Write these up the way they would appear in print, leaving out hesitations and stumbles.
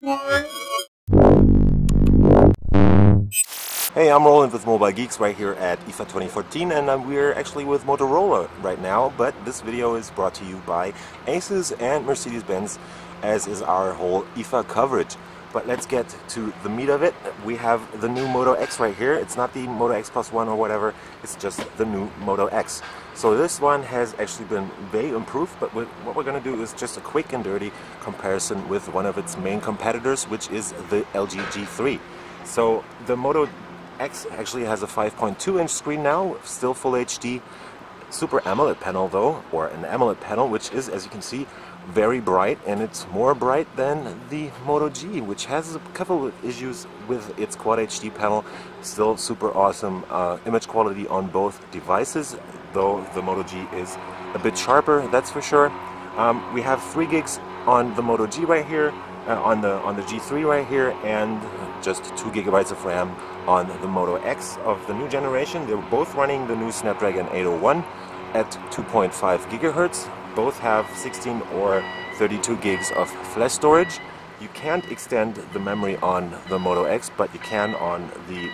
Hey, I'm Roland with Mobile Geeks right here at IFA 2014, and we're actually with Motorola right now, but this video is brought to you by Asus and Mercedes-Benz, as is our whole IFA coverage. But let's get to the meat of it. We have the new Moto X right here. It's not the Moto X Plus 1 or whatever, it's just the new Moto X. So this one has actually been way improved, but what we're going to do is just a quick and dirty comparison with one of its main competitors, which is the LG G3. So the Moto X actually has a 5.2-inch screen now, still full HD, Super AMOLED panel though, or an AMOLED panel, which is, as you can see, very bright, and it's more bright than the Moto G, which has a couple of issues with its Quad HD panel. Still super awesome image quality on both devices, though the Moto G is a bit sharper, that's for sure. We have 3 gigs on the Moto G right here, on the G3 right here, and just 2 gigabytes of RAM on the Moto X of the new generation. They're both running the new Snapdragon 801 at 2.5 gigahertz. Both have 16 or 32 gigs of flash storage. You can't extend the memory on the Moto X, but you can on the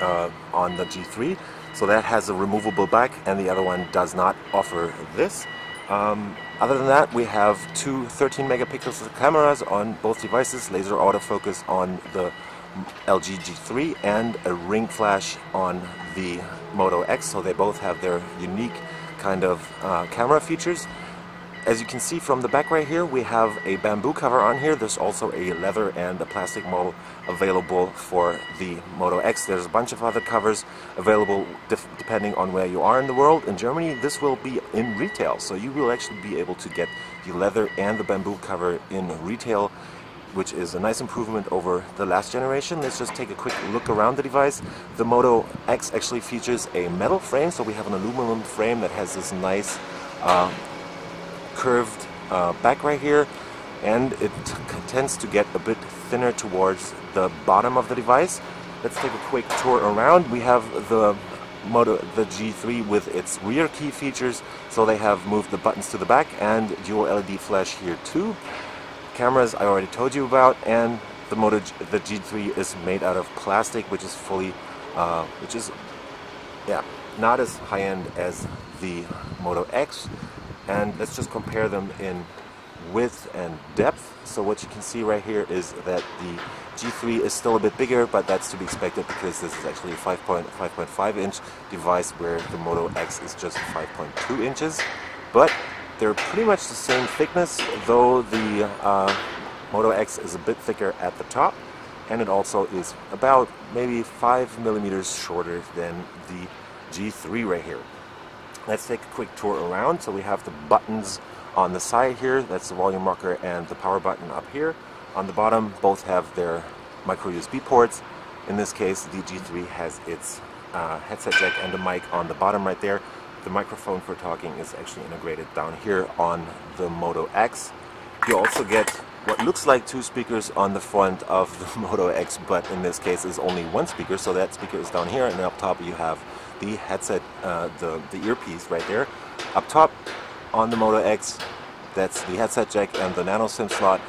G3. So that has a removable back, and the other one does not offer this. Other than that, we have 2 13 megapixel cameras on both devices, laser autofocus on the LG G3, and a ring flash on the Moto X, so they both have their unique kind of camera features. As you can see from the back right here, we have a bamboo cover on here. There's also a leather and a plastic model available for the Moto X. There's a bunch of other covers available depending on where you are in the world. In Germany, this will be in retail, so you will actually be able to get the leather and the bamboo cover in retail, which is a nice improvement over the last generation. Let's just take a quick look around the device. The Moto X actually features a metal frame, so we have an aluminum frame that has this nice curved back right here, and it tends to get a bit thinner towards the bottom of the device. Let's take a quick tour around. We have the G3 with its rear key features, so they have moved the buttons to the back, and dual LED flash here too. Cameras I already told you about, and the G3 is made out of plastic, which is fully, not as high-end as the Moto X. And let's just compare them in width and depth. So what you can see right here is that the G3 is still a bit bigger, but that's to be expected because this is actually a 5.5-inch device, where the Moto X is just 5.2 inches. But they're pretty much the same thickness, though the Moto X is a bit thicker at the top, and it also is about maybe 5 millimeters shorter than the G3 right here. Let's take a quick tour around. So we have the buttons on the side here, that's the volume rocker, and the power button up here. On the bottom, both have their micro USB ports. In this case, the G3 has its headset jack and the mic on the bottom right there. The microphone for talking is actually integrated down here on the Moto X. You also get what looks like 2 speakers on the front of the Moto X, but in this case is only 1 speaker, so that speaker is down here, and up top you have the headset, the earpiece right there. Up top on the Moto X, that's the headset jack and the nano SIM slot.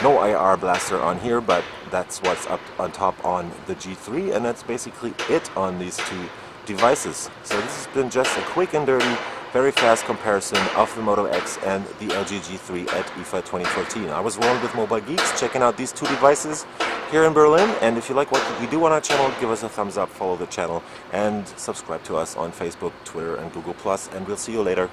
No IR blaster on here, but that's what's up on top on the G3, and that's basically it on these 2 devices. So this has been just a quick and dirty, very fast comparison of the Moto X and the LG G3 at IFA 2014. I was Roland with Mobile Geeks, checking out these 2 devices here in Berlin, and if you like what we do on our channel, give us a thumbs up, follow the channel, and subscribe to us on Facebook, Twitter, and Google+, and we'll see you later.